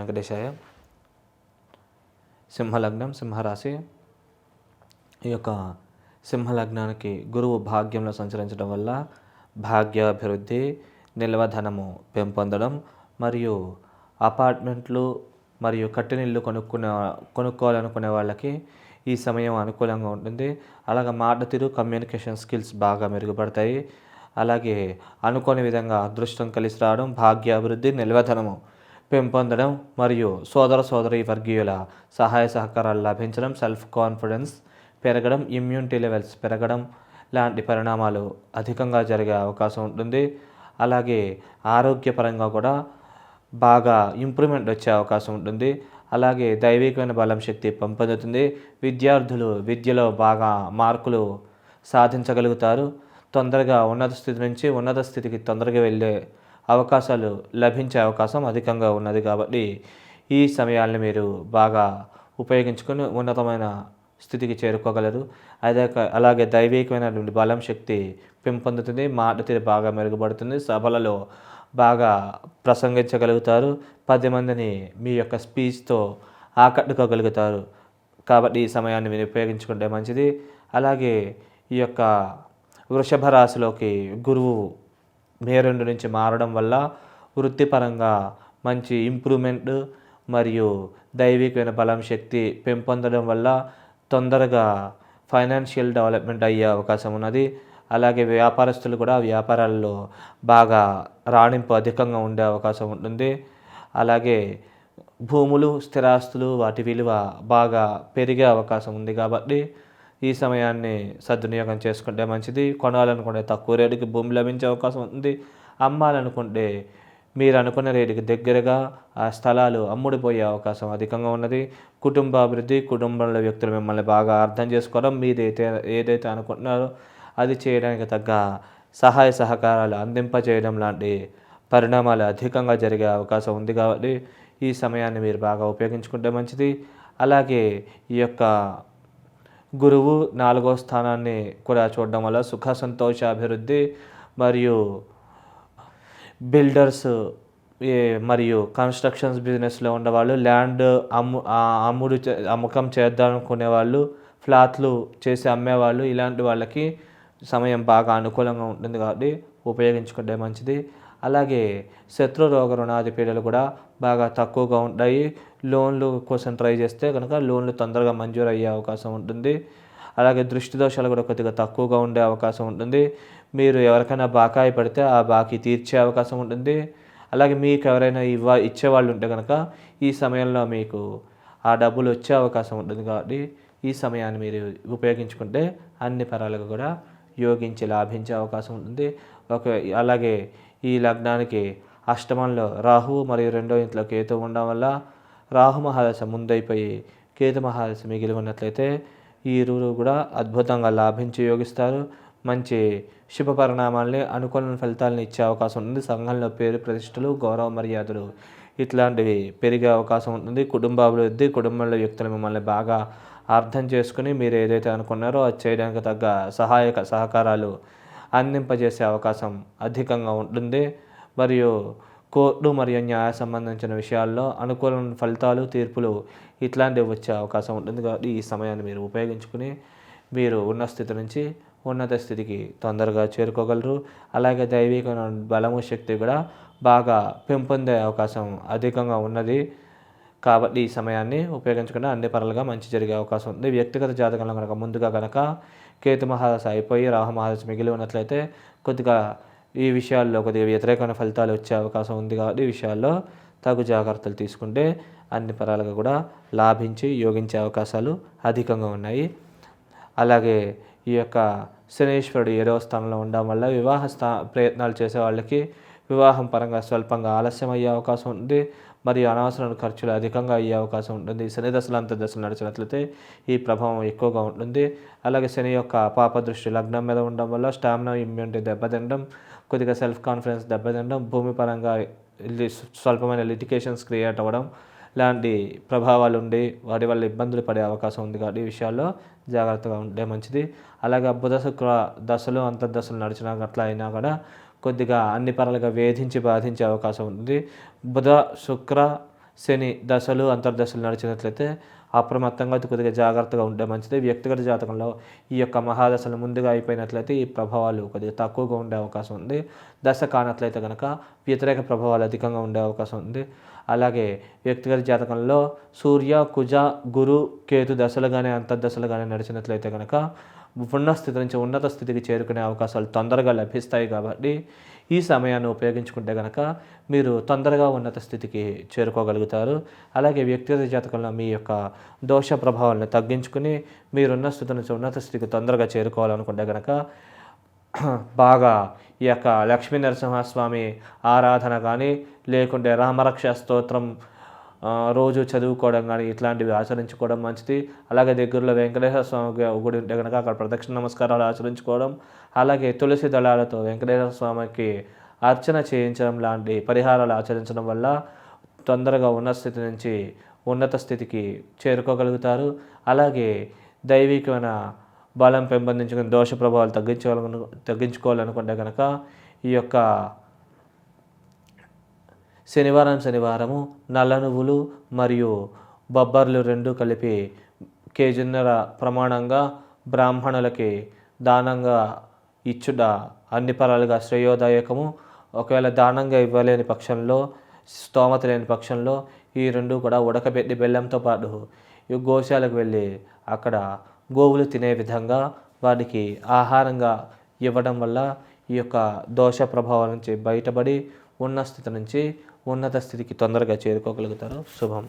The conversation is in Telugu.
వెంకటేశాయ. సింహలగ్నం, సింహరాశి. ఈ యొక్క సింహలగ్నానికి గురువు భాగ్యంలో సంచరించడం వల్ల భాగ్యాభివృద్ధి, నిల్వధనము పెంపొందడం మరియు అపార్ట్మెంట్లు మరియు కట్టినిల్లు కొనుక్కోవాలనుకునే వాళ్ళకి ఈ సమయం అనుకూలంగా ఉంటుంది. అలాగే మాట తీరు, కమ్యూనికేషన్ స్కిల్స్ బాగా మెరుగుపడతాయి. అలాగే అనుకోని విధంగా అదృష్టం కలిసి రావడం, భాగ్యాభివృద్ధి, నిల్వధనము పెంపొందడం మరియు సోదరి వర్గీయుల సహాయ సహకారాలు లభించడం, సెల్ఫ్ కాన్ఫిడెన్స్ పెరగడం, ఇమ్యూనిటీ లెవెల్స్ పెరగడం లాంటి పరిణామాలు అధికంగా జరిగే అవకాశం ఉంటుంది. అలాగే ఆరోగ్యపరంగా కూడా బాగా ఇంప్రూవ్మెంట్ వచ్చే అవకాశం ఉంటుంది. అలాగే దైవికమైన బలం, శక్తి పెంపొందుతుంది. విద్యార్థులు విద్యలో బాగా మార్కులు సాధించగలుగుతారు. తొందరగా ఉన్నత స్థితి నుంచి ఉన్నత స్థితికి తొందరగా వెళ్ళే అవకాశాలు లభించే అవకాశం అధికంగా ఉన్నది. కాబట్టి ఈ సమయాల్ని మీరు బాగా ఉపయోగించుకొని ఉన్నతమైన స్థితికి చేరుకోగలరు. అలాగే దైవికమైనటువంటి బలం, శక్తి పెంపొందుతుంది. మాట తీరు బాగా మెరుగుపడుతుంది. సభలలో బాగా ప్రసంగించగలుగుతారు. 10 మందిని మీ యొక్క స్పీచ్తో ఆకట్టుకోగలుగుతారు. కాబట్టి ఈ సమయాన్ని మీరు ఉపయోగించుకుంటే మంచిది. అలాగే ఈ యొక్క వృషభ రాశిలోకి గురువు మే 2 నుంచి మారడం వల్ల వృత్తిపరంగా మంచి ఇంప్రూవ్మెంట్ మరియు దైవికమైన బలం, శక్తి పెంపొందడం వల్ల తొందరగా ఫైనాన్షియల్ డెవలప్మెంట్ అయ్యే అవకాశం ఉన్నది. అలాగే వ్యాపారస్తులు కూడా వ్యాపారాల్లో బాగా రాణింపు అధికంగా ఉండే అవకాశం ఉంటుంది. అలాగే భూములు, స్థిరాస్తులు వాటి విలువ బాగా పెరిగే అవకాశం ఉంది. కాబట్టి ఈ సమయాన్ని సద్వినియోగం చేసుకుంటే మంచిది. కొనాలనుకుంటే తక్కువ రేటుకి భూమి లభించే అవకాశం ఉంది. అమ్మాలనుకుంటే మీరు అనుకున్న రేటుకి దగ్గరగా ఆ స్థలాలు అమ్ముడిపోయే అవకాశం అధికంగా ఉన్నది. కుటుంబాభివృద్ధి, కుటుంబంలో వ్యక్తులు మిమ్మల్ని బాగా అర్థం చేసుకోవడం, ఏదైతే అనుకుంటున్నారో అది చేయడానికి తగ్గ సహాయ సహకారాలు అందింపజేయడం లాంటి పరిణామాలు అధికంగా జరిగే అవకాశం ఉంది. కాబట్టి ఈ సమయాన్ని మీరు బాగా ఉపయోగించుకుంటే మంచిది. అలాగే ఈ యొక్క గురువు 4వ స్థానాన్ని కూడా చూడడం వల్ల సుఖ సంతోషాభివృద్ధి మరియు బిల్డర్స్ మరియు కన్స్ట్రక్షన్స్ బిజినెస్లో ఉన్నవాళ్ళు, ల్యాండ్ అమ్మకం చేద్దాం అనుకునే వాళ్ళు, ఫ్లాట్లు చేసి అమ్మేవాళ్ళు, ఇలాంటి వాళ్ళకి సమయం బాగా అనుకూలంగా ఉంటుంది. కాబట్టి ఉపయోగించుకుంటే మంచిది. అలాగే శత్రు రోగ రుణాది పీడలు కూడా బాగా తక్కువగా ఉంటాయి. లోన్లు కోసం ట్రై చేస్తే కనుక లోన్లు తొందరగా మంజూరు అయ్యే అవకాశం ఉంటుంది. అలాగే దృష్టి దోషాలు కూడా కొద్దిగా తక్కువగా ఉండే అవకాశం ఉంటుంది. మీరు ఎవరికైనా బాకాయి పడితే ఆ బాకీ తీర్చే అవకాశం ఉంటుంది. అలాగే మీకు ఎవరైనా ఇచ్చేవాళ్ళు ఉంటే కనుక ఈ సమయంలో మీకు ఆ డబ్బులు వచ్చే అవకాశం ఉంటుంది. కాబట్టి ఈ సమయాన్ని మీరు ఉపయోగించుకుంటే అన్ని పరాలుగా కూడా యోగించి లాభించే అవకాశం ఉంటుంది. అలాగే ఈ లగ్నానికి అష్టమంలో రాహువు మరియు 2వ ఇంట్లో కేతు ఉండడం వల్ల రాహు మహాదశ ముందైపోయి కేతు మహాదశ మిగిలి ఉన్నట్లయితే ఈ ఇరువురు కూడా అద్భుతంగా లాభించి యోగిస్తారు. మంచి శుభ పరిణామాల్ని, అనుకూల ఫలితాలను ఇచ్చే అవకాశం ఉంటుంది. సంఘంలో పేరు ప్రతిష్టలు, గౌరవ మర్యాదలు ఇట్లాంటివి పెరిగే అవకాశం ఉంటుంది. కుటుంబాభివృద్ధి, కుటుంబంలో వ్యక్తులు మిమ్మల్ని బాగా అర్థం చేసుకుని మీరు ఏదైతే అనుకున్నారో అది చేయడానికి తగ్గ సహకారాలు అందింపజేసే అవకాశం అధికంగా ఉంటుంది. మరియు కోర్టు మరియు న్యాయ సంబంధించిన విషయాల్లో అనుకూలమైన ఫలితాలు, తీర్పులు ఇట్లాంటివి వచ్చే అవకాశం ఉంటుంది. కాబట్టి ఈ సమయాన్ని మీరు ఉపయోగించుకుని మీరు ఉన్న స్థితి నుంచి ఉన్నత స్థితికి తొందరగా చేరుకోగలరు. అలాగే దైవికమైన బలము, శక్తి కూడా బాగా పెంపొందే అవకాశం అధికంగా ఉన్నది. కాబట్టి ఈ సమయాన్ని ఉపయోగించుకుంటే అన్ని పరాలుగా మంచి జరిగే అవకాశం ఉంది. వ్యక్తిగత జాతకంలో కనుక ముందుగా కనుక కేతు మహాదశ అయిపోయి రాహు మహాదశ మిగిలి ఉన్నట్లయితే కొద్దిగా ఈ విషయాల్లో కొద్దిగా వ్యతిరేకమైన ఫలితాలు వచ్చే అవకాశం ఉంది. కాబట్టి ఈ విషయాల్లో తగు జాగ్రత్తలు తీసుకుంటే అన్ని పరాలుగా కూడా లాభించి యోగించే అవకాశాలు అధికంగా ఉన్నాయి. అలాగే ఈ యొక్క శనీశ్వరుడు 7వ స్థానంలో ఉండడం వల్ల వివాహ ప్రయత్నాలు చేసే వాళ్ళకి వివాహం పరంగా స్వల్పంగా ఆలస్యం అయ్యే అవకాశం ఉంది. మరియు అనవసరమైన ఖర్చులు అధికంగా అయ్యే అవకాశం ఉంటుంది. శని దశలు, అంతర్దశలు నడిచినట్లయితే ఈ ప్రభావం ఎక్కువగా ఉంటుంది. అలాగే శని యొక్క పాప దృష్టి లగ్నం మీద ఉండడం వల్ల స్టామినా, ఇమ్యూనిటీ దెబ్బతినడం, కొద్దిగా సెల్ఫ్ కాన్ఫిడెన్స్ దెబ్బతినడం, భూమి పరంగా స్వల్పమైన లిటికేషన్స్ క్రియేట్ అవ్వడం లాంటి ప్రభావాలు ఉండి వాటి వల్ల ఇబ్బందులు పడే అవకాశం ఉంది. కాబట్టి ఈ విషయాల్లో జాగ్రత్తగా ఉంటే మంచిది. అలాగే బుధ శుక్ర దశలు, అంతర్దశలు నడిచినట్ల అయినా కూడా కొద్దిగా అన్ని పరాలుగా వేధించి బాధించే అవకాశం ఉంది. బుధ, శుక్ర, శని దశలు అంతర్దశలు నడిచినట్లయితే అప్రమత్తంగా కొద్దిగా జాగ్రత్తగా ఉంటే మంచిది. వ్యక్తిగత జాతకంలో ఈ యొక్క మహాదశలు ముందుగా అయిపోయినట్లయితే ఈ ప్రభావాలు కొద్దిగా తక్కువగా ఉండే అవకాశం ఉంది. దశ కానట్లయితే కనుక వ్యతిరేక ప్రభావాలు అధికంగా ఉండే అవకాశం ఉంది. అలాగే వ్యక్తిగత జాతకంలో సూర్య, కుజ, గురు, కేతు దశలు కానీ అంతర్దశలు కానీ నడిచినట్లయితే కనుక ఉన్న స్థితి నుంచి ఉన్నత స్థితికి చేరుకునే అవకాశాలు తొందరగా లభిస్తాయి. కాబట్టి ఈ సమయాన్ని ఉపయోగించుకుంటే కనుక మీరు తొందరగా ఉన్నత స్థితికి చేరుకోగలుగుతారు. అలాగే వ్యక్తిగత జాతకంలో మీ యొక్క దోష ప్రభావాలను తగ్గించుకుని మీరున్న స్థితి నుంచి ఉన్నత స్థితికి తొందరగా చేరుకోవాలనుకుంటే కనుక బాగా ఈ యొక్క లక్ష్మీ నరసింహస్వామి ఆరాధన కానీ లేకుంటే రామరక్ష స్తోత్రం రోజు చదువుకోవడం కానీ ఇట్లాంటివి ఆచరించుకోవడం మంచిది. అలాగే దగ్గరలో వెంకటేశ్వర స్వామి గుడి ఉంటే కనుక అక్కడ ప్రదక్షిణ నమస్కారాలు ఆచరించుకోవడం, అలాగే తులసి దళాలతో వెంకటేశ్వర స్వామికి అర్చన చేయించడం లాంటి పరిహారాలు ఆచరించడం వల్ల తొందరగా ఉన్న స్థితి నుంచి ఉన్నత స్థితికి చేరుకోగలుగుతారు. అలాగే దైవికమైన బలం పెంపొందించుకుని దోష ప్రభావాలు తగ్గించుకోవాలనుకుంటే కనుక ఈ యొక్క శనివారము నల్ల నువ్వులు మరియు బొబ్బర్లు 2 కలిపి కేజీన్నర ప్రమాణంగా బ్రాహ్మణులకి దానంగా ఇచ్చుట అన్ని పరాలుగా శ్రేయోదాయకము. ఒకవేళ దానంగా ఇవ్వలేని పక్షంలో, స్తోమత లేని పక్షంలో ఈ 2 కూడా ఉడకబెట్టి బెల్లంతో పాటు ఈ గోశాలకు వెళ్ళి అక్కడ గోవులు తినే విధంగా వాటికి ఆహారంగా ఇవ్వడం వల్ల ఈ యొక్క దోష ప్రభావం నుంచి బయటపడి ఉన్న స్థితి నుంచి ఉన్నత స్థితికి తొందరగా చేరుకోగలుగుతారు. శుభం.